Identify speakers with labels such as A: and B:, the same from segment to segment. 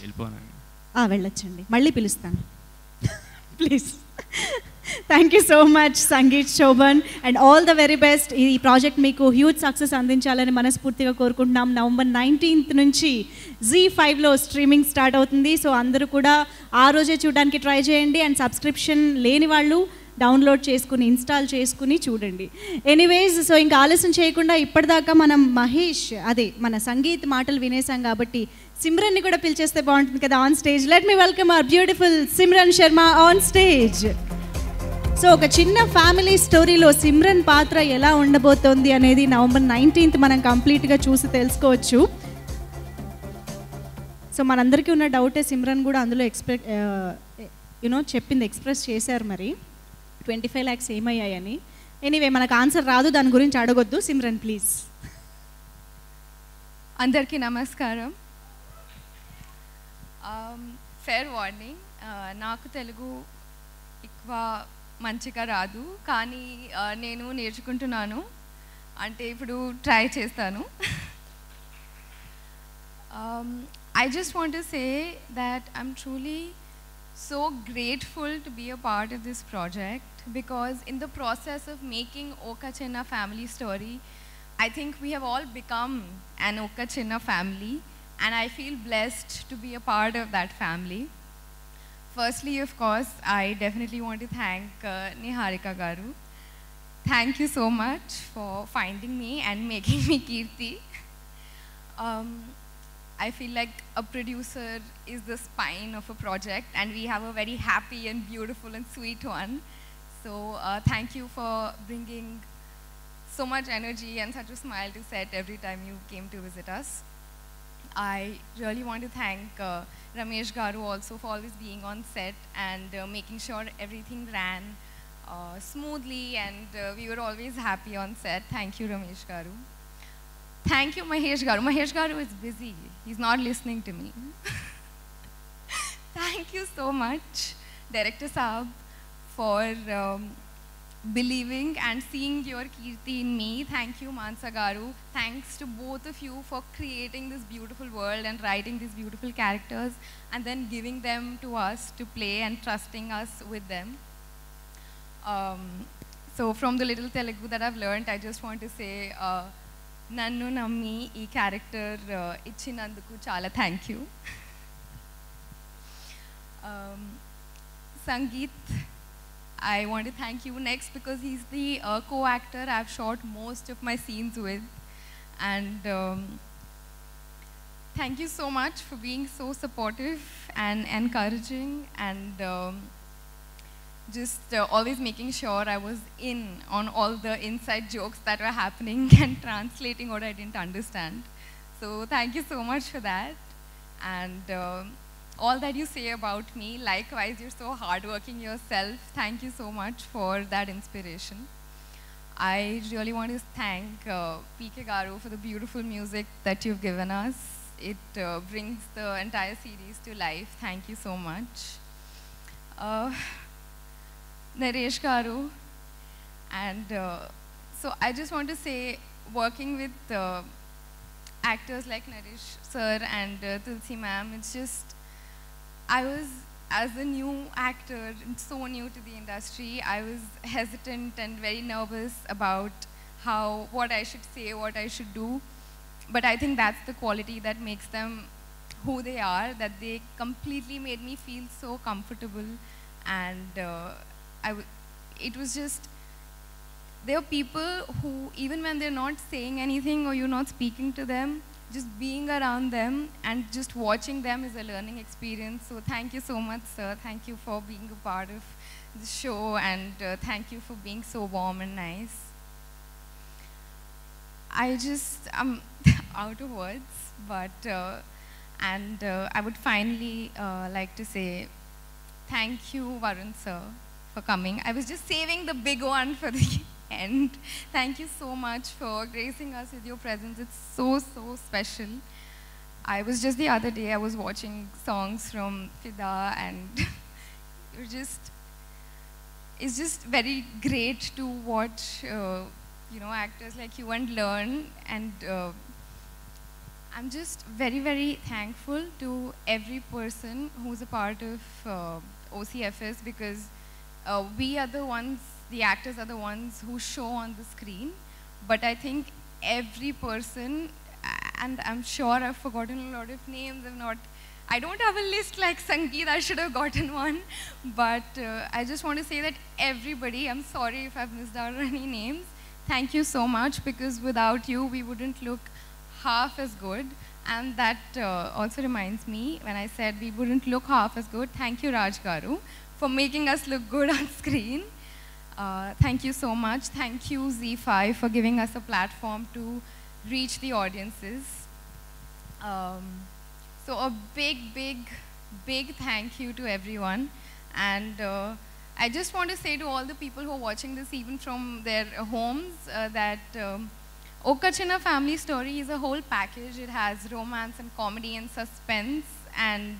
A: వెళ్ళిపోనండి.
B: వెళ్ళొచ్చండి, మళ్ళీ పిలుస్తాను please. Thank you so much Sangeet, Shobhan, and all the very best. ఈ ప్రాజెక్ట్ మీకు హ్యూజ్ సక్సెస్ అందించాలని మనస్ఫూర్తిగా కోరుకుంటున్నాం. నవంబర్ 19th నుంచి ZEE5లో స్ట్రీమింగ్ స్టార్ట్ అవుతుంది. సో అందరూ కూడా ఆ రోజే చూడడానికి ట్రై చేయండి. అండ్ సబ్స్క్రిప్షన్ లేని వాళ్ళు డౌన్లోడ్ చేసుకుని ఇన్స్టాల్ చేసుకుని చూడండి. ఎనీవేస్, సో ఇంకా ఆలస్యం చేయకుండా ఇప్పటిదాకా మనం మహేష్ మన సంగీత్ మాటలు వినేసాం కాబట్టి సిమ్రన్ని కూడా పిలిచేస్తే బాగుంటుంది కదా on stage. Let me welcome our beautiful Simran Sharma on stage. So ఒక చిన్న ఫ్యామిలీ స్టోరీలో సిమ్రన్ పాత్ర ఎలా ఉండబోతోంది అనేది నవంబర్ 19th మనం కంప్లీట్గా చూసి తెలుసుకోవచ్చు. సో మనందరికీ ఉన్న డౌటే సిమ్రన్ కూడా అందులో ఎక్స్ప్రెస్ చేశారు. మరి 25 lakhs ఏమయ్యాయని. ఎనీవే మనకు ఆన్సర్ రాదు, దాని గురించి అడగొద్దు. సిమ్రన్ ప్లీజ్.
C: అందరికీ నమస్కారం. ఫేర్ వార్నింగ్, నాకు తెలుగు ఎక్కువ మంచిగా రాదు, కానీ నేను నేర్చుకుంటున్నాను. అంటే ఇప్పుడు ట్రై చేస్తాను. I just want to say that I'm truly so grateful to be a part of this project, because in the process of making Oka Chinna family story, I think we have all become an Oka Chinna family, and I feel blessed to be a part of that family. Firstly, of course, I definitely want to thank Niharika Garu. Thank you so much for finding me and making me Kirti. I feel like a producer is the spine of a project, and we have a very happy and beautiful and sweet one. So thank you for bringing so much energy and such a smile to set every time you came to visit us. I really want to thank Ramesh Garu also for always being on set and making sure everything ran smoothly, and we were always happy on set. Thank you, Ramesh Garu. Thank you, Mahesh Garu. Mahesh Garu is busy. He's not listening to me. Thank you so much, Director Saab, for believing and seeing your Kirti in me. Thank you, Mansa Garu. Thanks to both of you for creating this beautiful world and writing these beautiful characters and then giving them to us to play and trusting us with them. So from the little Telugu that I've learned, I just want to say, Nannu Nammi ee character ichinanduku chala thank you. Sangeet, I want to thank you next, because he's the co-actor I've shot most of my scenes with. And thank you so much for being so supportive and encouraging, and just always making sure I was in on all the inside jokes that were happening and translating what I didn't understand. So thank you so much for that. And all that you say about me, likewise, you're so hardworking yourself. Thank you so much for that inspiration. I really want to thank PK Garu for the beautiful music that you've given us. It brings the entire series to life. Thank you so much. Naresh Garu, and so I just want to say, working with actors like Naresh sir and Tulsi ma'am, it's just, I was, as a new actor, so new to the industry, I was hesitant and very nervous about what I should say, what I should do. But I think that's the quality that makes them who they are, that they completely made me feel so comfortable. And it was just, there are people who, even when they're not saying anything or you're not speaking to them, just being around them and just watching them is a learning experience. So thank you so much, sir. Thank you for being a part of the show, and thank you for being so warm and nice. I'm out of words, but I would finally like to say thank you, Varun sir, for coming. I was just saving the big one for the end. Thank you so much for gracing us with your presence. It's so, so special. I was just the other day, I was watching songs from Fida, and it's just very great to watch, actors like you and learn. And I'm just very, very thankful to every person who's a part of OCFS, because we are the ones, the actors are the ones who show on the screen. But I think every person, and I'm sure I've forgotten a lot of names, I don't have a list like Sangeet, I should have gotten one. But I just want to say that everybody, I'm sorry if I've missed out on any names, thank you so much, because without you, we wouldn't look half as good. And that also reminds me, when I said we wouldn't look half as good, thank you, Raj Garu, for making us look good on screen. Thank you so much. Thank you, ZEE5, for giving us a platform to reach the audiences. So a big, big, big thank you to everyone. And I just want to say to all the people who are watching this, even from their homes, that Oka Chinna Family Story is a whole package. It has romance and comedy and suspense, and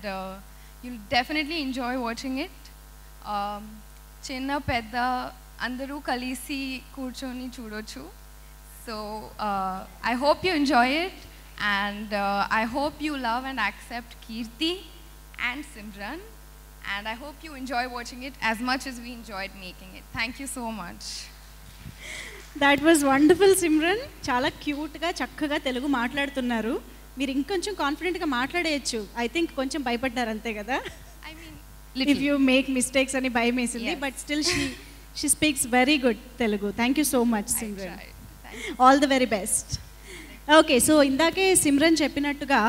C: you'll definitely enjoy watching it. Chinna Pedda Andaru Kalisi Kurchoni Chudochu. So I hope you enjoy it, and I hope you love and accept Kirti and Simran, and I hope you enjoy watching it as much as we enjoyed making it. Thank you so much.
B: That was wonderful Simran. చాలా క్యూట్గా చక్కగా తెలుగు మాట్లాడుతున్నారు. మీరు ఇంకొంచెం కాన్ఫిడెంట్గా మాట్లాడేయచ్చు. I think కొంచెం భయపడ్డారు అంతే కదా, ఇఫ్ యూ మేక్ మిస్టేక్స్ అని భయం వేసింది. But still she speaks very good Telugu. Thank you so much Simran. All the very best. Okay, so ఇందాకే సిమ్రన్ చెప్పినట్టుగా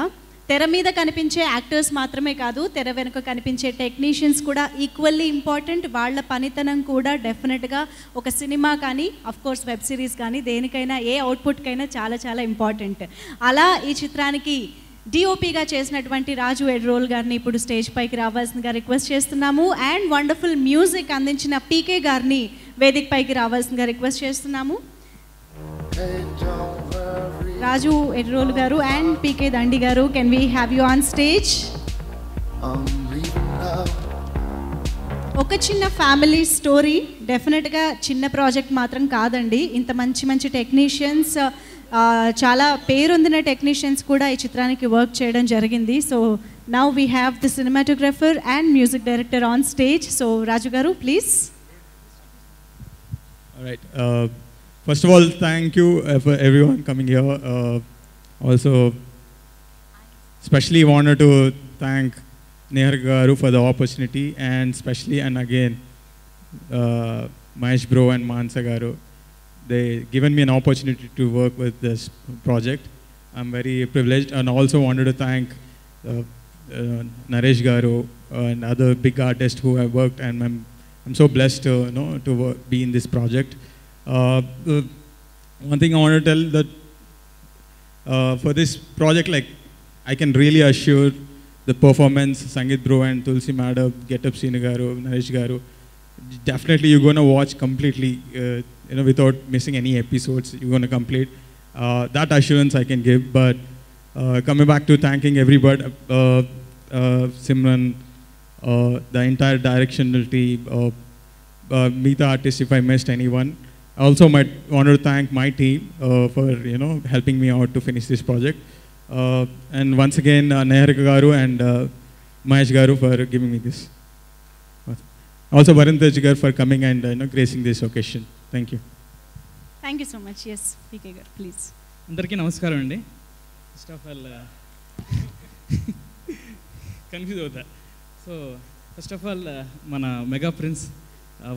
B: తెర మీద కనిపించే యాక్టర్స్ మాత్రమే కాదు, తెర వెనుక కనిపించే టెక్నీషియన్స్ కూడా ఈక్వల్లీ ఇంపార్టెంట్. వాళ్ళ పనితనం కూడా డెఫినెట్గా ఒక సినిమా కానీ, అఫ్కోర్స్ వెబ్ సిరీస్ కానీ, దేనికైనా ఏ అవుట్పుట్కైనా చాలా చాలా ఇంపార్టెంట్. అలా ఈ చిత్రానికి డిఓపిగా చేసినటువంటి రాజు ఎడ్రోల్ గారిని ఇప్పుడు స్టేజ్ పైకి రావాల్సిందిగా రిక్వెస్ట్ చేస్తున్నాము. అండ్ వండర్ఫుల్ మ్యూజిక్ అందించిన పీకే గారిని వేదిక పైకి రావాల్సిందిగా రిక్వెస్ట్ చేస్తున్నాము. రాజు ఎడ్రోల్ గారు అండ్ పీకే దండి గారు, can we have you on stage? ఒక చిన్న ఫ్యామిలీ స్టోరీ, డెఫినెట్గా చిన్న ప్రాజెక్ట్ మాత్రం కాదండి. ఇంత మంచి మంచి టెక్నీషియన్స్, చాలా పేరొందిన టెక్నీషియన్స్ కూడా ఈ చిత్రానికి వర్క్ చేయడం జరిగింది. So now we have the cinematographer and music director on stage. So Raju garu, please.
A: First of all, thank you for everyone coming here. Also, especially wanted to thank Nehar Garu for the opportunity, and especially and again Mahesh Bro and Mansa Garu. They given me an opportunity to work with this project. I'm very privileged, and also wanted to thank Naresh Garu and other big artists who have worked, and I'm so blessed to be in this project. One thing I want to tell that for this project, like, I can really assure the performance, Sangeet Bro and Tulsi Madam, Getup Sinu Garu, Naresh Garu, definitely you're going to watch completely, without missing any episodes. You're going to complete. That assurance I can give. But coming back to thanking everybody, Simran, the entire directional team, meet the artists if I missed anyone. I also might want to thank my team for helping me out to finish this project, and once again Nehar Garu and Mahesh Garu for giving me this. Also Varun Tej Garu for coming and gracing this occasion. Thank you.
B: Thank you so much. Yes, PK Garu, please.
D: Andarki namaskaram andi. First of all, confused avutha. So first of all, mana mega prince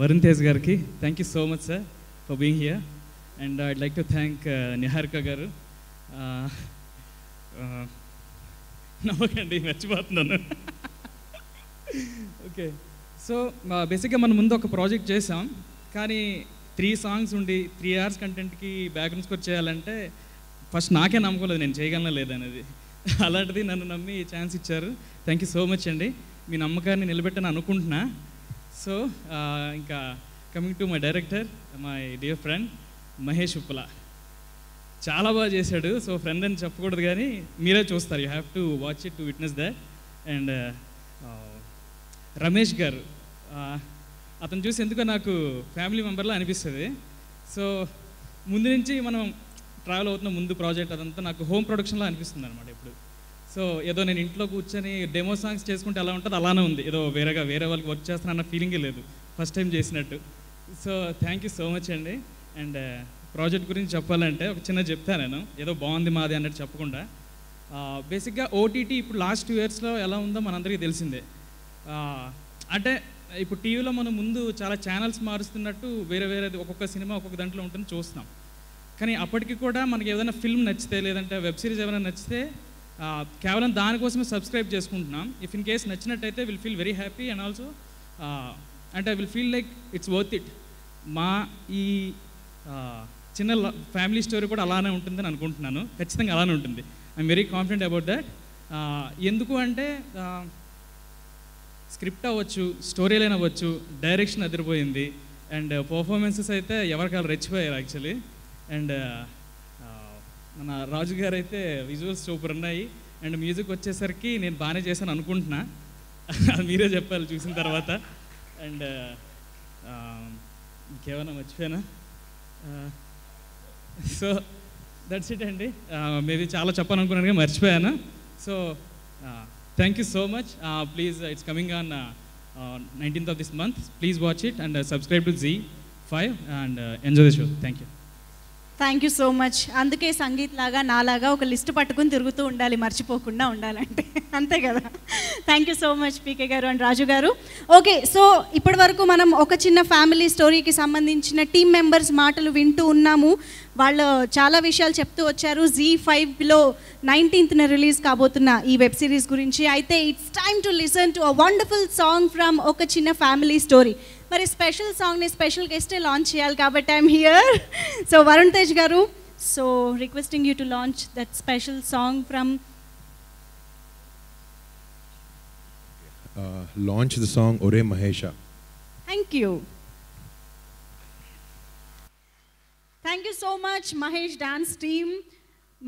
D: Varun Tej Gariki, thank you so much sir for being here, and I'd like to thank Niharika Garu. నవ్వకండి, మర్చిపోతున్నాను. Okay, so బేసిక్గా మనం ముందు ఒక project చేసాం, కానీ 3 songs ఉండి 3 hours కంటెంట్కి background score చేయాలంటే ఫస్ట్ నాకే నమ్మకం లేదు నేను చేయగలనా లేదనేది. అలాంటిది నన్ను నమ్మి ఛాన్స్ ఇచ్చారు. థ్యాంక్ యూ సో మచ్ అండి. మీ నమ్మకాన్ని నిలబెట్టని అనుకుంటున్నా. సో ఇంకా coming to my director, my dear friend Mahesh Uppala, చాలా బాగా చేశాడు. సో ఫ్రెండ్ అని చెప్పకూడదు కానీ మీరే చూస్తారు, you have to watch it to witness that. And Ramesh గారు, అతను చూసి ఎందుకో నాకు ఫ్యామిలీ మెంబర్లా అనిపిస్తుంది. సో ముందు నుంచి మనం ట్రావెల్ అవుతున్న ముందు ప్రాజెక్ట్ అదంతా నాకు హోమ్ ప్రొడక్షన్లో అనిపిస్తుంది అనమాట ఇప్పుడు. సో ఏదో నేను ఇంట్లో కూర్చొని డెమో సాంగ్స్ చేసుకుంటే ఎలా ఉంటుందో అలానే ఉంది, ఏదో వేరే వాళ్ళకి వర్క్ చేస్తున్నా అన్న ఫీలింగే లేదు ఫస్ట్ టైం చేసినట్టు. So thank you so much అండి. అండ్ ప్రాజెక్ట్ గురించి చెప్పాలంటే ఒక చిన్న చెప్తాను నేను, ఏదో బాగుంది మాది అన్నట్టు చెప్పకుండా. బేసిక్గా ఓటీటీ ఇప్పుడు లాస్ట్ 2 yearsలో ఎలా ఉందో మనందరికీ తెలిసిందే. అంటే ఇప్పుడు టీవీలో మనం ముందు చాలా ఛానల్స్ మారుస్తున్నట్టు వేరేది ఒక్కొక్క సినిమా ఒక్కొక్క దాంట్లో ఉంటుంది చూస్తున్నాం. కానీ అప్పటికి కూడా మనకి ఏదైనా ఫిల్మ్ నచ్చితే లేదంటే వెబ్ సిరీస్ ఏమైనా నచ్చితే కేవలం దానికోసమే సబ్స్క్రైబ్ చేసుకుంటున్నాం. ఇఫ్ ఇన్ కేస్ నచ్చినట్టయితే will feel very happy and also అంటే will feel like it's worth it. మా ఈ చిన్న ఫ్యామిలీ స్టోరీ కూడా అలానే ఉంటుందని అనుకుంటున్నాను, ఖచ్చితంగా అలానే ఉంటుంది. I'm very confident about that. ఎందుకు అంటే స్క్రిప్ట్ అవ్వచ్చు, స్టోరీ లైన్ అవ్వచ్చు, డైరెక్షన్ అదిరిపోయింది, అండ్ పర్ఫార్మెన్సెస్ అయితే ఎవరికాలు రెచ్చిపోయారు యాక్చువల్లీ. అండ్ మన రాజు గారు అయితే విజువల్స్ సూపర్ ఉన్నాయి, అండ్ మ్యూజిక్ వచ్చేసరికి నేను బాగానే చేశాను అనుకుంటున్నా, అది మీరే చెప్పాలి చూసిన తర్వాత. అండ్ ఇంకేమైనా మర్చిపోయానా? సో దట్స్ ఇట్ అండి. మేబీ చాలా చెప్పాలనుకున్నాను కానీ మర్చిపోయాను. So thank you so much. Please it's coming on 19th of this month. Please watch it and subscribe to ZEE5 and enjoy the show. Thank you.
B: Thank you so much. అందుకే సంగీత్ లాగా నాలాగా ఒక list పట్టుకుని తిరుగుతూ ఉండాలి, మర్చిపోకుండా ఉండాలంటే, అంతే కదా. థ్యాంక్ యూ సో మచ్ పీకే గారు అండ్ రాజు గారు. ఓకే, సో ఇప్పటి వరకు మనం ఒక చిన్న ఫ్యామిలీ స్టోరీకి సంబంధించిన టీమ్ మెంబర్స్ మాటలు వింటూ ఉన్నాము. వాళ్ళు చాలా విషయాలు చెప్తూ వచ్చారు ZEE5లో 19th రిలీజ్ కాబోతున్న ఈ వెబ్ సిరీస్ గురించి. అయితే it's time to listen to a wonderful song from ఒక చిన్న ఫ్యామిలీ స్టోరీ. మరి స్పెషల్ సాంగ్ని స్పెషల్ గెస్టే లాంచ్ చేయాలి కాబట్టి I'm here. So Varun Tej garu, so requesting you to launch that special song from.
E: Launch the song Ore Mahesha.
B: Thank you. Thank you so much Mahesh dance team.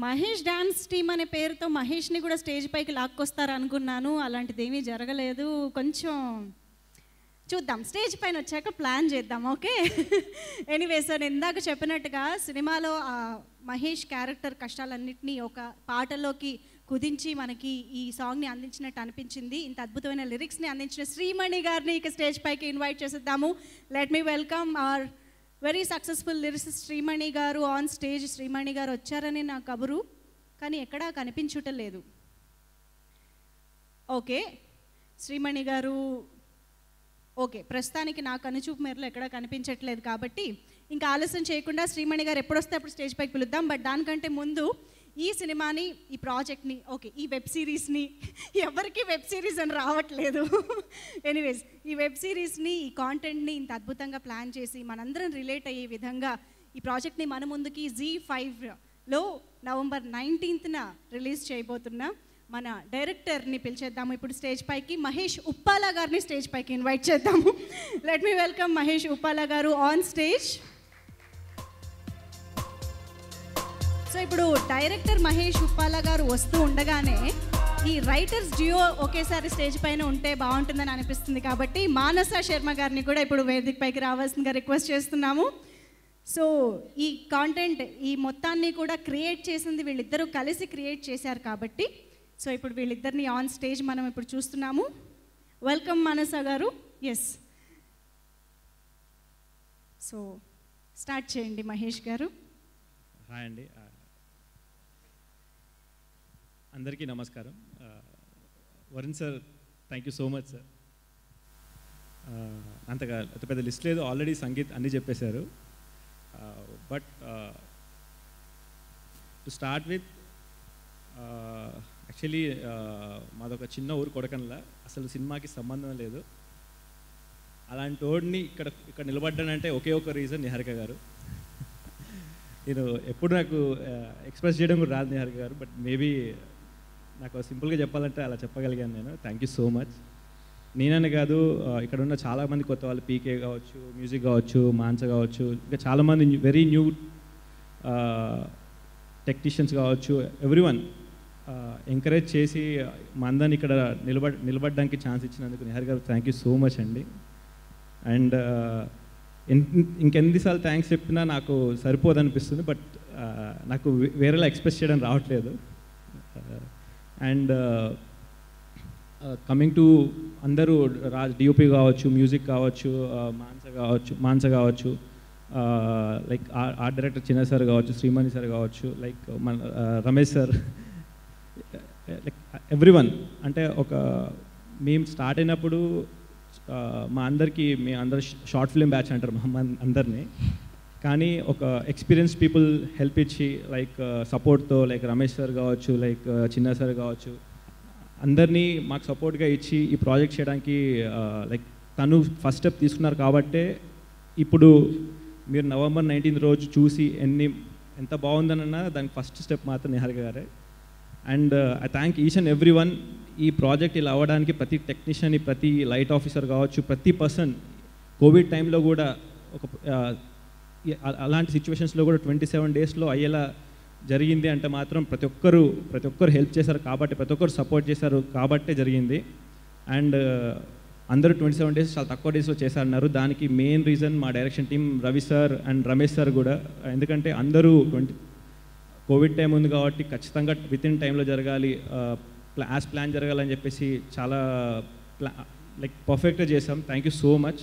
B: Mahesh dance team అనే పేరుతో మహేష్ని కూడా stage పైకి లాక్కొస్తారు అనుకున్నాను, అలాంటిది ఏమీ జరగలేదు. కొంచెం చూద్దాం, స్టేజ్ పైన వచ్చాక ప్లాన్ చేద్దాం. ఓకే, ఎనీవే సార్, నేను ఇందాక చెప్పినట్టుగా సినిమాలో మహేష్ క్యారెక్టర్ కష్టాలన్నింటినీ ఒక పాటలోకి కుదించి మనకి ఈ సాంగ్ని అందించినట్టు అనిపించింది. ఇంత అద్భుతమైన లిరిక్స్ని అందించిన శ్రీమణి గారిని ఇక స్టేజ్ పైకి ఇన్వైట్ చేసేద్దాము. Let me welcome our very successful lyricist Srimani garu on stage. Shreemani గారు వచ్చారని నా కబురు, కానీ ఎక్కడా కనిపించటం లేదు. ఓకే, శ్రీమణి గారు ఓకే, ప్రస్తుతానికి నా కనుచూపు మేరలో ఎక్కడా కనిపించట్లేదు కాబట్టి ఇంకా ఆలస్యం చేయకుండా శ్రీమణి గారు ఎప్పుడొస్తే అప్పుడు స్టేజ్ పైకి పిలుద్దాం. బట్ దానికంటే ముందు ఈ సినిమాని, ఈ ప్రాజెక్ట్ని, ఓకే ఈ వెబ్ సిరీస్ని, ఎవరికి వెబ్ సిరీస్ అని రావట్లేదు, ఎనీవేస్ ఈ వెబ్ సిరీస్ని, ఈ కాంటెంట్ని ఇంత అద్భుతంగా ప్లాన్ చేసి మనందరం రిలేట్ అయ్యే విధంగా ఈ ప్రాజెక్ట్ని మన ముందుకి ZEE5లో November 19th రిలీజ్ చేయబోతున్నా మన డైరెక్టర్ని పిలిచేద్దాము ఇప్పుడు స్టేజ్ పైకి. మహేష్ ఉప్పాల గారిని స్టేజ్ పైకి ఇన్వైట్ చేద్దాము. Let me welcome Mahesh Uppala గారు ఆన్ స్టేజ్. సో ఇప్పుడు డైరెక్టర్ మహేష్ ఉప్పాల గారు వస్తూ ఉండగానే ఈ రైటర్స్ డ్యూయో ఒకేసారి స్టేజ్ పైన ఉంటే బాగుంటుందని అనిపిస్తుంది కాబట్టి మానస శర్మ గారిని కూడా ఇప్పుడు వేదిక పైకి రావాల్సిందిగా రిక్వెస్ట్ చేస్తున్నాము. సో ఈ కాంటెంట్, ఈ మొత్తాన్ని కూడా క్రియేట్ చేసింది వీళ్ళిద్దరూ కలిసి క్రియేట్ చేశారు కాబట్టి సో ఇప్పుడు వీళ్ళిద్దరిని ఆన్ స్టేజ్ మనం ఇప్పుడు చూస్తున్నాము. వెల్కమ్ మానస గారు. ఎస్, సో స్టార్ట్ చేయండి మహేష్ గారు.
F: హాయ్ అండి, అందరికీ నమస్కారం. Varun sir, thank you so much sir. అంత పెద్ద లిస్ట్ లేదు, ఆల్రెడీ సంగీత్ అన్నీ చెప్పేశారు. But to start with, actually మాదొక చిన్న ఊరు కొడకన్లా, అసలు సినిమాకి సంబంధం లేదు. అలాంటి వాడిని ఇక్కడ నిలబడ్డానంటే ఒకే ఒక రీజన్ నిహారిక గారు. నేను ఎప్పుడు నాకు ఎక్స్ప్రెస్ చేయడం కూడా రాదు నిహారిక గారు, బట్ మేబీ నాకు సింపుల్గా చెప్పాలంటే అలా చెప్పగలిగాను నేను. Thank you so much. నేనని కాదు, ఇక్కడ ఉన్న చాలామంది కొత్త వాళ్ళు, పీకే కావచ్చు, మ్యూజిక్ కావచ్చు, మాన్స కావచ్చు, ఇంకా చాలామంది వెరీ న్యూ టెక్నీషియన్స్ కావచ్చు, ఎవ్రీవన్ ఎంకరేజ్ చేసి మా అందరిని ఇక్కడ నిలబడడానికి ఛాన్స్ ఇచ్చినందుకు Niharika garu thank you so much అండి. అండ్ ఇంకెన్నిసార్లు థ్యాంక్స్ చెప్పినా నాకు సరిపోదనిపిస్తుంది, బట్ నాకు వేరేలా ఎక్స్ప్రెస్ చేయడం రావట్లేదు. అండ్ కమింగ్ టు అందరూ డిఓపి కావచ్చు, మ్యూజిక్ కావచ్చు, మాన్స కావచ్చు, లైక్ ఆర్ట్ డైరెక్టర్ చిన్న సార్ కావచ్చు, శ్రీమణి సార్ కావచ్చు, లైక్ మన రమేష్ సార్, లైక్ ఎవ్రీవన్. అంటే మేము స్టార్ట్ అయినప్పుడు మా అందరూ షార్ట్ ఫిల్మ్ బ్యాచ్ అంటారు అందరినీ. కానీ ఒక ఎక్స్పీరియన్స్ పీపుల్ హెల్ప్ ఇచ్చి, లైక్ సపోర్ట్తో, లైక్ రమేష్ సార్ కావచ్చు, లైక్ చిన్న సార్ కావచ్చు, అందరినీ మాకు సపోర్ట్గా ఇచ్చి ఈ ప్రాజెక్ట్ చేయడానికి లైక్ తను ఫస్ట్ స్టెప్ తీసుకున్నారు. కాబట్టే ఇప్పుడు మీరు November 19 రోజు చూసి ఎంత బాగుందనన్నా దానికి ఫస్ట్ స్టెప్ మాత్రం నిహారిక గారే. And I thank each and every one. ఈ ప్రాజెక్ట్ ఇలా అవ్వడానికి ప్రతి టెక్నీషియన్, ప్రతి లైట్ ఆఫీసర్ కావచ్చు, ప్రతి పర్సన్ కోవిడ్ టైంలో కూడా అలాంటి సిచ్యువేషన్స్లో కూడా 27 డేస్లో అయ్యేలా జరిగింది అంటే మాత్రం ప్రతి ఒక్కరు హెల్ప్ చేశారు కాబట్టి, ప్రతి ఒక్కరు సపోర్ట్ చేశారు కాబట్టే జరిగింది. అండ్ అందరూ 27 డేస్ చాలా తక్కువ డేస్లో చేశారన్నారు. దానికి మెయిన్ రీజన్ మా direction team Ravi sir and Ramesh sir కూడా. ఎందుకంటే అందరూ కోవిడ్ టైం ఉంది కాబట్టి ఖచ్చితంగా వితిన్ టైంలో జరగాలి, యాజ్ ప్లాన్ జరగాలని చెప్పేసి చాలా లైక్ పర్ఫెక్ట్గా చేసాం. Thank you so much.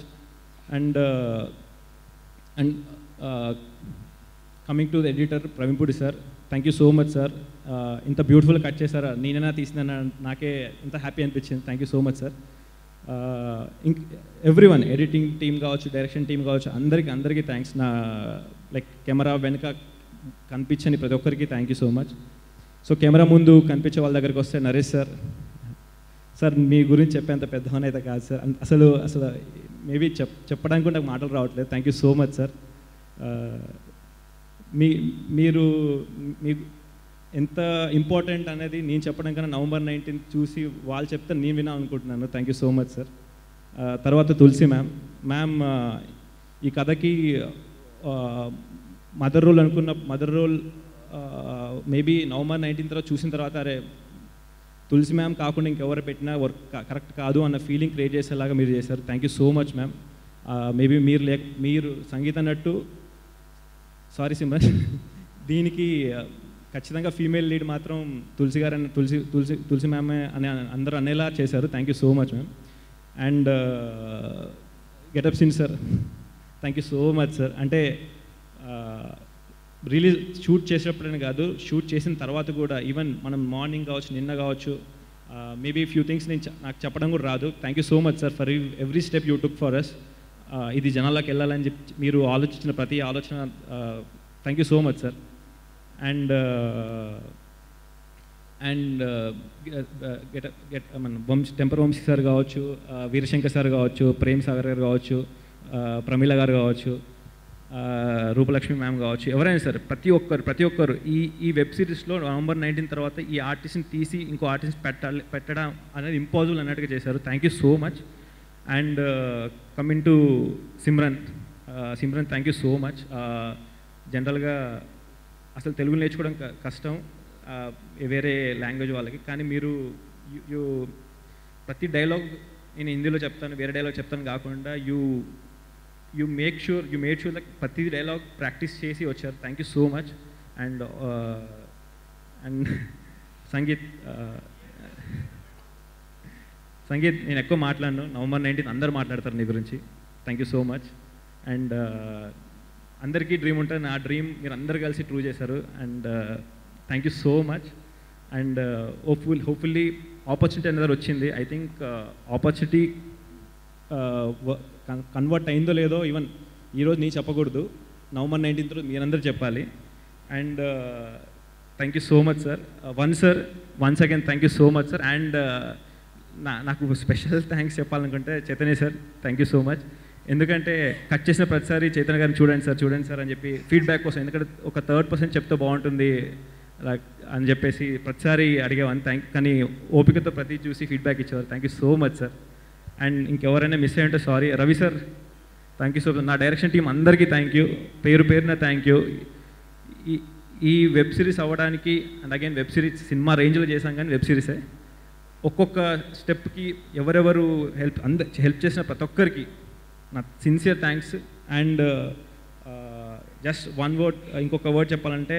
F: And coming to the editor Praveen Pudi sir, thank you so much sir. ఇంత బ్యూటిఫుల్గా కట్ చేశారా, నేనైనా తీసిన నాకే ఇంత హ్యాపీ అనిపించింది. Thank you so much sir. Everyone, editing team కావచ్చు, డైరెక్షన్ టీం కావచ్చు, అందరికీ థ్యాంక్స్. లైక్ కెమెరా వెనుక కనిపించని ప్రతి ఒక్కరికి thank you so much. So camera ముందు కనిపించే వాళ్ళ దగ్గరికి వస్తే నరేష్ సార్ మీ గురించి చెప్పేంత పెద్దవాన్ అయితే కాదు సార్. అసలు మేబీ చెప్పడానికి కూడా నాకు మాటలు రావట్లేదు. Thank you so much sir. మీరు ఎంత ఇంపార్టెంట్ అనేది నేను చెప్పడం కన్నా November 19 చూసి వాళ్ళు చెప్తే నేను వినా అనుకుంటున్నాను. Thank you so much sir. తర్వాత తులసి మ్యామ్ ఈ కథకి మదర్ రోల్ మేబీ November 19 తర్వాత చూసిన తర్వాత అరే తులసి మ్యామ్ కాకుండా ఇంకెవరు పెట్టినా వర్క్ కరెక్ట్ కాదు అన్న ఫీలింగ్ క్రియేట్ చేసేలాగా మీరు చేశారు. Thank you so much ma'am. Maybe మీరు సంగీత అన్నట్టు సారీ సిమ్రన్, దీనికి ఖచ్చితంగా ఫీమేల్ లీడ్ మాత్రం తులసి గారు తులసి మ్యామ్ అని అందరూ అనేలా చేశారు. Thank you so much ma'am. And getup Seenu sir, thank you so much sir. అంటే రిలీజ్ షూట్ చేసేటప్పుడని కాదు, షూట్ చేసిన తర్వాత కూడా ఈవెన్ మనం మార్నింగ్ కావచ్చు, నిన్న కావచ్చు, మేబీ ఫ్యూ థింగ్స్ నాకు చెప్పడం కూడా రాదు. Thank you so much sir for every step you took for us. ఇది జనాల్లోకి వెళ్ళాలని చెప్పి మీరు ఆలోచించిన ప్రతి ఆలోచన thank you so much sir. And temper Vamshi sir కావచ్చు, వీరశంకర్ సార్ కావచ్చు, ప్రేమ్ సాగర్ గారు కావచ్చు, ప్రమీల గారు కావచ్చు, రూపలక్ష్మి మ్యామ్ కావచ్చు, ఎవరైనా సరే ప్రతి ఒక్కరు ఈ వెబ్ సిరీస్లో November 19 తర్వాత ఈ ఆర్టిస్ట్ని తీసి ఇంకో ఆర్టిస్ట్ పెట్టడం అనేది ఇంపాసిబుల్ అన్నట్టుగా చేశారు. Thank you so much. And coming to Simran, thank you so much. జనరల్గా అసలు తెలుగు నేర్చుకోవడం కష్టం వేరే లాంగ్వేజ్ వాళ్ళకి, కానీ మీరు ప్రతి డైలాగ్ నేను హిందీలో చెప్తాను, వేరే డైలాగ్ చెప్తాను కాకుండా యూ మేడ్ షూర్ దట్ ప్రతి డైలాగ్ ప్రాక్టీస్ చేసి వచ్చారు. Thank you so much. And sangeet నేను ఎక్కువ మాట్లాడను, November 19 అందరూ మాట్లాడతారు నీ గురించి. Thank you so much. And అందరికీ డ్రీమ్ ఉంటుంది, నా డ్రీమ్ మీరు అందరు కలిసి ట్రూ చేశారు. And thank you so much. And hopefully opportunity అనేది వచ్చింది. ఐ థింక్ ఆపర్చునిటీ కన్వర్ట్ అయిందో లేదో ఈవెన్ ఈరోజు నేను చెప్పకూడదు, November 19 మీరందరూ చెప్పాలి. And thank you so much sir. Once again thank you so much sir. And నాకు స్పెషల్ థ్యాంక్స్ చెప్పాలనుకుంటే Chaitanya sir, thank you so much. ఎందుకంటే కట్ చేసిన ప్రతిసారి చైతన్య గారిని చూడండి సార్ అని చెప్పి ఫీడ్బ్యాక్ కోసం, ఎందుకంటే ఒక 3rd చెప్తే బాగుంటుంది అని చెప్పేసి ప్రతిసారి అడిగేవాన్ని. కానీ ఓపికతో ప్రతి చూసి ఫీడ్బ్యాక్ ఇచ్చేవారు. Thank you so much sir. And ఇంకెవరైనా మిస్ అయ్యంటే sorry. Ravi sir, thank you so much. నా డైరెక్షన్ టీం అందరికీ థ్యాంక్ యూ, పేరున థ్యాంక్ యూ. ఈ వెబ్ సిరీస్ అవ్వడానికి and again web series cinema రేంజ్లో చేశాం, కానీ వెబ్ సిరీసే ఒక్కొక్క స్టెప్కి ఎవరెవరు హెల్ప్ చేసిన ప్రతి ఒక్కరికి నా sincere thanks. And just one word, ఇంకొక వర్డ్ చెప్పాలంటే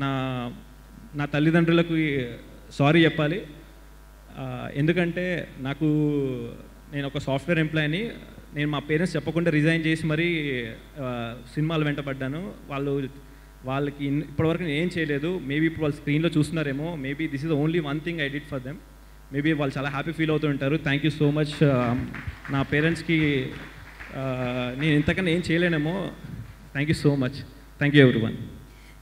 F: నా నా తల్లిదండ్రులకు సారీ చెప్పాలి. ఎందుకంటే నేను ఒక సాఫ్ట్వేర్ ఎంప్లాయీని, నేను మా పేరెంట్స్ చెప్పకుండా రిజైన్ చేసి మరీ సినిమాలు వెంటబడ్డాను. వాళ్ళకి ఇప్పటివరకు నేను ఏం చేయలేదు. మేబీ ఇప్పుడు వాళ్ళు స్క్రీన్లో చూస్తున్నారేమో. Maybe this is the only one thing I did for them. Maybe వాళ్ళు చాలా హ్యాపీ ఫీల్ అవుతూ ఉంటారు. Thank you so much. నా పేరెంట్స్కి నేను ఇంతకన్నా ఏం చేయలేనేమో. Thank you so much. Thank you everyone.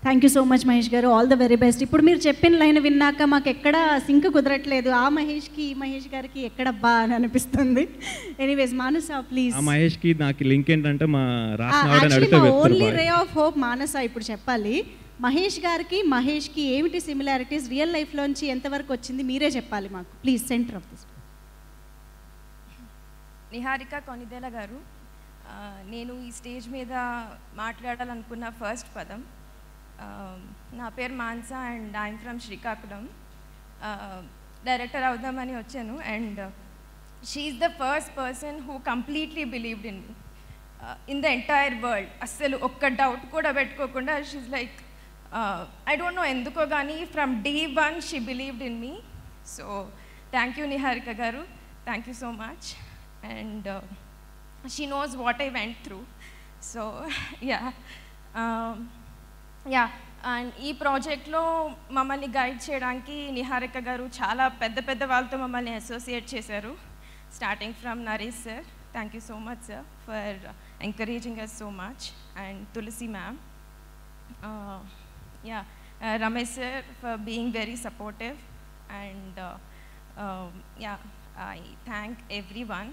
B: Thank you so much Mahesh garu. All the very best. ఇప్పుడు మీరు చెప్పిన లైన్ విన్నాక మాకు ఎక్కడ సింక్ కుదరట్లేదు. ఆ మహేష్కి ఈ మహేష్ గారికి ఎక్కడబ్బా అని అనిపిస్తుంది. Anyways Manasa please.
F: ఆ మహేష్కి నాకు లింక్ ఏంటంటే మా రాసిన
B: ఓన్లీ రే ఆఫ్ హోప్ మానస ఇప్పుడు చెప్పాలి. మహేష్ గారికి మహేష్కి ఏమిటి సిమిలారిటీస్, రియల్ లైఫ్లోంచి ఎంతవరకు వచ్చింది మీరే చెప్పాలి మాకు please. Centre of this.
C: Niharika Konidela గారు, నేను ఈ స్టేజ్ మీద మాట్లాడాలనుకున్న ఫస్ట్ పదం. నా పేరు Mansa and I'm from Srikakulam. Director అవుదామని వచ్చాను and she is the first person who completely believed in me in the entire world. అస్సలు ఒక్క డౌట్ కూడా పెట్టుకోకుండా she like I don't know ఎందుకో కానీ from day one she believed in me. So thank you Niharika garu, thank you so much. And she knows what I went through. So and ఈ ప్రాజెక్ట్లో మమ్మల్ని guide చేయడానికి నిహారిక గారు చాలా పెద్ద వాళ్ళతో మమ్మల్ని అసోసియేట్ చేశారు. Starting from Naresh sir, thank you so much sir for encouraging us so much. And Tulsi ma'am, Ramesh sir for being very supportive. And I thank everyone.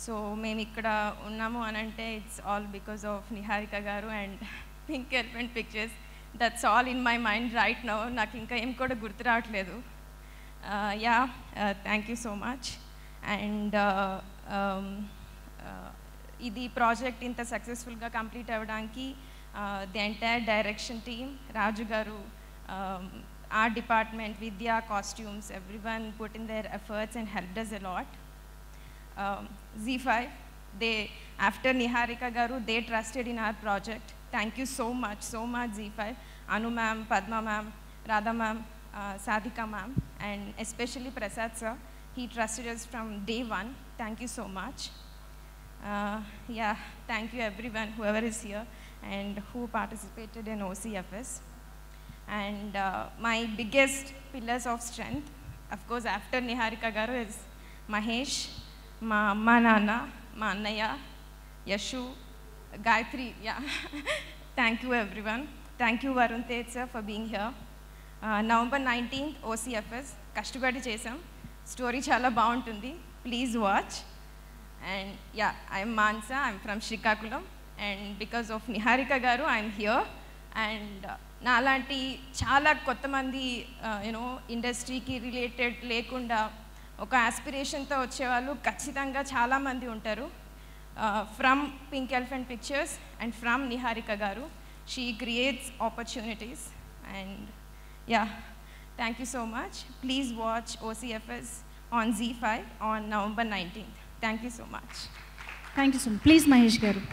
C: So మేము ఇక్కడ ఉన్నాము అని అంటే it's all because of Niharika garu and Pink Elephant Pictures. That's all in my mind right now. నాకు ఇంకా ఏం కూడా గుర్తు రావట్లేదు. Thank you so much. And ఇది ప్రాజెక్ట్ ఇంత సక్సెస్ఫుల్గా కంప్లీట్ అవ్వడానికి the entire direction team, Raju garu, art department, Vidya, costumes, everyone put in their efforts and helped us a lot. ZEE5, after Niharika garu, they trusted in our project. Thank you so much ZEE5. Anu ma'am, Padma ma'am, Radha ma'am, Sadhika ma'am, and especially Prasad sir. He trusted us from day one. Thank you so much. Thank you everyone, whoever is here and who participated in OCFS. And my biggest pillars of strength, of course, after Niharika garu is Mahesh, మా అమ్మ నాన్న, మా అన్నయ్య, Yashu, Gayatri. Thank you everyone. Thank you Varun Tej sir for being here. November 19th OCFS కష్టపడి చేసాం. Story చాలా బాగుంటుంది, please watch. And I'm Mansa, I'm from Srikakulam. And because of Niharika garu I'm here. And నాలాంటి చాలా కొంతమంది ఇండస్ట్రీకి రిలేటెడ్ లేకుండా ఒక ఆస్పిరేషన్తో వచ్చేవాళ్ళు ఖచ్చితంగా చాలామంది ఉంటారు. From Pink Elephant Pictures and from Niharika garu, she creates opportunities. And thank you so much. Please watch OCFS on ZEE5 on November 19th. Thank you so much.
B: Thank you so much. Please Mahesh garu.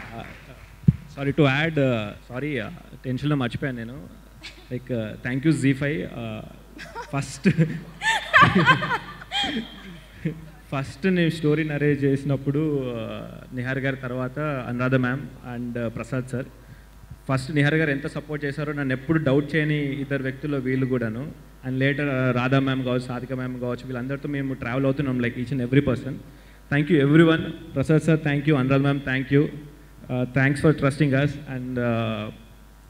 F: Sorry to add, sorry టెన్షన్లో మర్చిపోయాను నేను. Like thank you ZEE5. First నేను story narrate చేసినప్పుడు నిహార్ గారి తర్వాత Anuradha ma'am and Prasad sir. First Nihar garu ఎంత support చేశారో, నన్ను ఎప్పుడు డౌట్ చేయని ఇద్దరు వ్యక్తుల్లో వీళ్ళు కూడాను. అండ్ లేటర్ రాధా మ్యామ్ కావచ్చు, సాధిక మ్యామ్ కావచ్చు, వీళ్ళందరితో మేము ట్రావెల్ అవుతున్నాం like each and every person. Thank you everyone. Prasad sir thank you, Anuradha ma'am thank you. Thanks for trusting us. And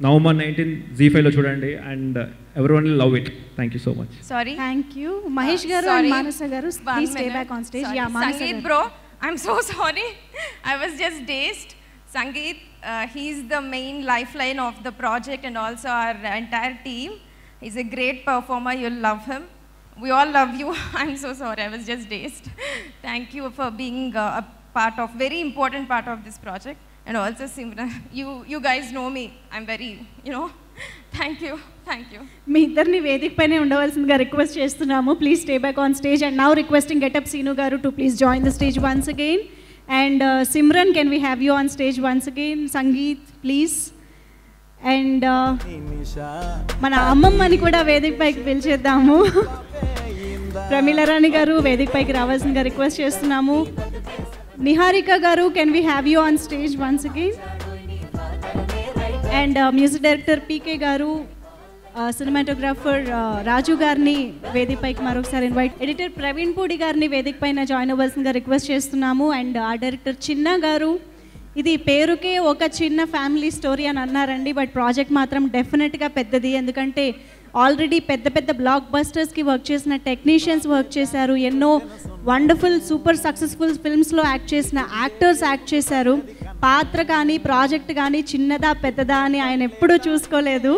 F: November 19th ZEE5లో చూడండి and everyone will love it. Thank you so much.
C: Sorry.
B: Thank you. Mahesh garu and Manasa garu, please stay back on stage.
C: Sorry.
B: Manasa
C: Sangeet bro, I'm so sorry. I was just dazed. Sangeet, he's the main lifeline of the project and also our entire team. He's a great performer. You'll love him. We all love you. I'm so sorry. I was just dazed. Thank you for being a very important part of this project. And also Simran, you guys know me. I'm very, thank you.
B: మీ ఇద్దరిని వేదిక పైనే ఉండవలసిందిగా request చేస్తున్నాము. Please stay back on stage. And now requesting getup Seenu garu to please join the stage once again. And Simran, can we have you on stage once again? Sangeet, please. And మన అమ్మమ్మని కూడా వేదిక పైకి పిలిచేద్దాము. ప్రమీల రాణి గారు వేదిక పైకి రావాల్సిందిగా రిక్వెస్ట్ చేస్తున్నాము. Niharika garu, can we have you on stage once again. And music director PK garu, cinematographer రాజు గారిని వేదిక పైకి మరొకసారి ఇన్వైట్. ఎడిటర్ ప్రవీణ్ పూడి గారిని వేదిక పైన జాయిన్ అవ్వాల్సిందిగా రిక్వెస్ట్ చేస్తున్నాము. అండ్ ఆ డైరెక్టర్ చిన్న గారు, ఇది పేరుకే ఒక చిన్న ఫ్యామిలీ స్టోరీ అని అన్నారండి, బట్ ప్రాజెక్ట్ మాత్రం డెఫినెట్గా పెద్దది. ఎందుకంటే ఆల్రెడీ పెద్ద పెద్ద బ్లాక్ బస్టర్స్కి వర్క్ చేసిన టెక్నీషియన్స్ వర్క్ చేశారు, ఎన్నో వండర్ఫుల్ సూపర్ సక్సెస్ఫుల్ ఫిల్మ్స్లో యాక్ట్ చేసిన యాక్టర్స్ యాక్ట్ చేశారు. పాత్ర కానీ ప్రాజెక్ట్ కానీ చిన్నదా పెద్దదా అని ఆయన ఎప్పుడూ చూసుకోలేదు.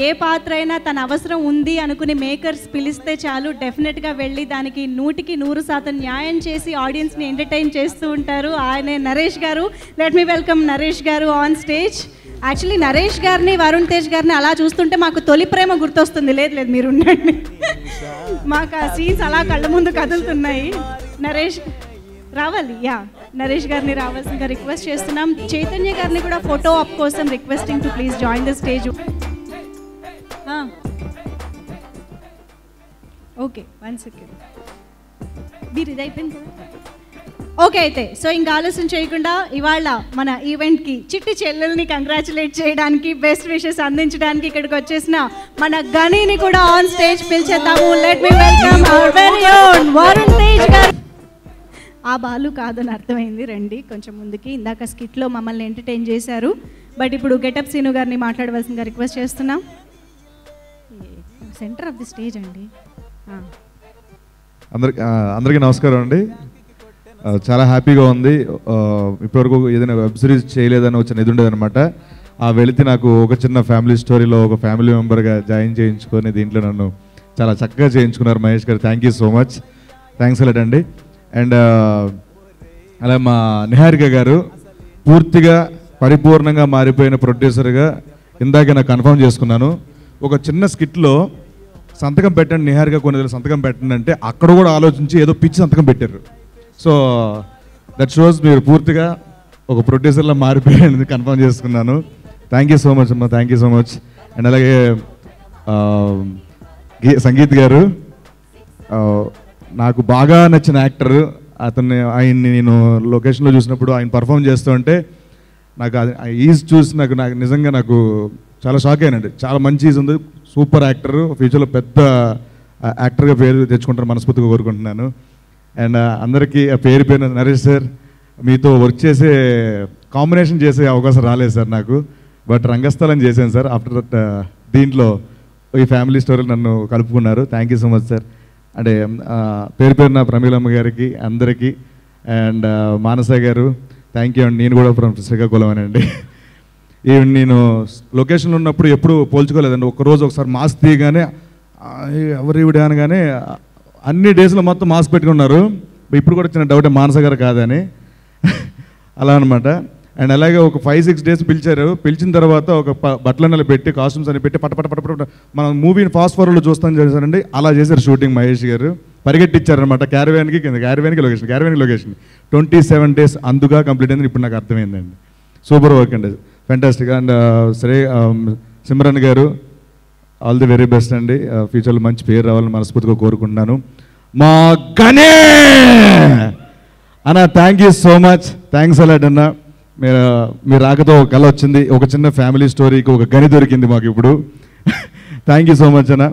B: ఏ పాత్ర అయినా తన అవసరం ఉంది అనుకుని మేకర్స్ పిలిస్తే చాలు, డెఫినెట్గా వెళ్ళి దానికి 100% న్యాయం చేసి ఆడియన్స్ని ఎంటర్టైన్ చేస్తూ ఉంటారు. ఆయనే నరేష్ గారు. లెట్ మీ వెల్కమ్ నరేష్ గారు ఆన్ స్టేజ్. యాక్చువల్లీ నరేష్ గారిని, వరుణ్ తేజ్ గారిని అలా చూస్తుంటే మాకు తొలి ప్రేమ గుర్తొస్తుంది. లేదు మీరు ఉండండి, మాకు ఆ సీన్స్ అలా కళ్ళ ముందు కదులుతున్నాయి. నరేష్ రావాలి, నరేష్ గారిని రావాల్సిందిగా రిక్వెస్ట్ చేస్తున్నాం. చైతన్య గారిని కూడా ఫోటో ఆప్ కోసం requesting to please join the stage. Okay, 1 second. మీరు ఇది అయిపోయింది కదా? ఓకే, అయితే సో ఇంకా ఆలస్యం చేయకుండా ఇవాళ మన ఈవెంట్కి చిట్టి చెల్లెల్ని కంగ్రాచులేట్ చేయడానికి, బెస్ట్ విషెస్ అందించడానికి ఇక్కడికి వచ్చేసిన మన గణిని కూడా ఆన్ స్టేజ్ పిలిచేద్దాము. Let me welcome our very own Varun Tej garu. ఆ బాలు కాదని అర్థమైంది, రండి కొంచెం ముందుకి. ఇందాక స్కిట్లో మమ్మల్ని ఎంటర్టైన్ చేశారు, బట్ ఇప్పుడు గెటప్ సీను గారిని మాట్లాడవలసిందిగా రిక్వెస్ట్ చేస్తున్నాం. సెంటర్ ఆఫ్ ది స్టేజ్ అండి.
G: అందరికీ నమస్కారం అండి. చాలా హ్యాపీగా ఉంది. ఇప్పటివరకు ఏదైనా వెబ్ సిరీస్ చేయలేదని వచ్చిన ఇది ఉండేదన్నమాట. ఆ వెళితే నాకు ఒక చిన్న ఫ్యామిలీ స్టోరీలో ఒక ఫ్యామిలీ మెంబర్గా జాయిన్ చేయించుకొని దీంట్లో నన్ను చాలా చక్కగా చేయించుకున్నారు మహేష్ గారు. Thank you so much, thanks a lot అండి. అండ్ అలా మా నిహారిక గారు పూర్తిగా పరిపూర్ణంగా మారిపోయిన ప్రొడ్యూసర్గా ఇందాకే నాకు కన్ఫర్మ్ చేసుకున్నాను. ఒక చిన్న స్కిట్లో సంతకం పెట్టండి నిహారిక కొన్ని సంతకం పెట్టండి అంటే అక్కడ కూడా ఆలోచించి ఏదో పిచ్చి సంతకం పెట్టారు. సో దట్ షోస్ మీరు పూర్తిగా ఒక ప్రొడ్యూసర్లో మారిపోయారని కన్ఫర్మ్ చేసుకున్నాను. థ్యాంక్ యూ సో మచ్ అమ్మా, thank you so much. And అలాగే సంగీత్ గారు నాకు బాగా నచ్చిన యాక్టర్. ఆయన్ని నేను లొకేషన్లో చూసినప్పుడు ఆయన పర్ఫామ్ చేస్తూ ఉంటే నాకు ఈజ్ చూసి నాకు నిజంగా నాకు చాలా షాక్ అయినండి. చాలా మంచి ఈజ్ ఉంది, సూపర్ యాక్టర్, ఫ్యూచర్లో పెద్ద యాక్టర్గా పేరు తెచ్చుకుంటారు మనస్ఫూర్తిగా కోరుకుంటున్నాను. అండ్ అందరికీ పేరు పేరు నరేష్ సార్, మీతో వర్క్ చేసే కాంబినేషన్ చేసే అవకాశం రాలేదు సార్ నాకు, బట్ రంగస్థలం చేశాను సార్. ఆఫ్టర్ దట్ దీంట్లో ఈ ఫ్యామిలీ స్టోరీలు నన్ను కలుపుకున్నారు. Thank you so much sir. అంటే పేరు పేరున ప్రమీలమ్మ గారికి అందరికీ, అండ్ మానస గారు థ్యాంక్ యూ అండి. నేను కూడా ఫ్రమ్ శ్రీకాకుళం అండి. ఈవెన్ నేను లొకేషన్లో ఉన్నప్పుడు ఎప్పుడు పోల్చుకోలేదండి. ఒకరోజు ఒకసారి మాస్క్ తీయగానే ఎవరు ఇవిడ అనగానే అన్ని డేస్లో మొత్తం మాస్క్ పెట్టుకున్నారు. ఇప్పుడు కూడా చిన్న డౌటే మానస గారు కాదని అలా అనమాట. అండ్ అలాగే ఒక 5-6 డేస్ పిలిచారు. పిలిచిన తర్వాత ఒక బట్టలన్నలు పెట్టి కాస్ట్యూమ్స్ అని పెట్టి పట మనం మూవీని ఫాస్ట్ ఫార్వర్డ్లో చూస్తాం చేశారండి. అలా చేశారు షూటింగ్ మహేష్ గారు. పరిగెట్టిచ్చారనమాట క్యారవాన్కి లొకేషన్ 27 డేస్ అందుగా కంప్లీట్ అయింది. ఇప్పుడు నాకు అర్థమైందండి. సూపర్ వర్క్ అండి, ఫ్యాంటాస్టిక్. అండ్ సిమ్రన్ గారు ఆల్ ది వెరీ బెస్ట్ అండి. ఫ్యూచర్లో మంచి పేరు రావాలని మనస్ఫూర్తిగా కోరుకుంటున్నాను. మా గనే అన్న thank you so much, thanks a lot అన్న. మీరు రాకతో ఒక కళ వచ్చింది, ఒక చిన్న ఫ్యామిలీ స్టోరీకి ఒక గని దొరికింది మాకు ఇప్పుడు. థ్యాంక్ యూ సో మచ్ అన్న.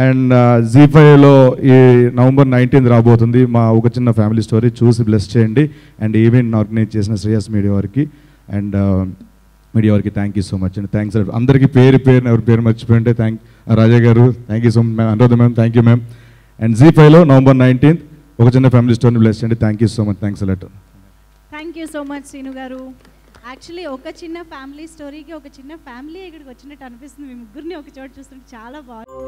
G: అండ్ ZEE5లో ఈ నవంబర్ 19 రాబోతుంది మా ఒక చిన్న ఫ్యామిలీ స్టోరీ, చూసి బ్లెస్ చేయండి. అండ్ ఈవెంట్ ఆర్గనైజ్ చేసిన శ్రేయస్ మీడియా వారికి అండ్ మీడియా వారికి థ్యాంక్ యూ సో మచ్ అండి. థ్యాంక్స్ అందరికీ పేరు ఎవరి పేరు మర్చిపోయింటే Raja garu thank you so much, Anuradha ma'am thank you ma'am. And ZEE5లో నవంబర్ 19 ఒక చిన్న ఫ్యామిలీ స్టోరీని బ్లెస్ చేయండి. Thank you so much, thanks a lot.
B: Thank you so much Srinu garu. Actually ఒక చిన్న ఫ్యామిలీ స్టోరీకి ఒక చిన్న ఫ్యామిలీ ఇక్కడికి వచ్చినట్టు అనిపిస్తుంది. మీ ముగ్గురిని ఒక చోట చూస్తుంటే చాలా బాగుంది.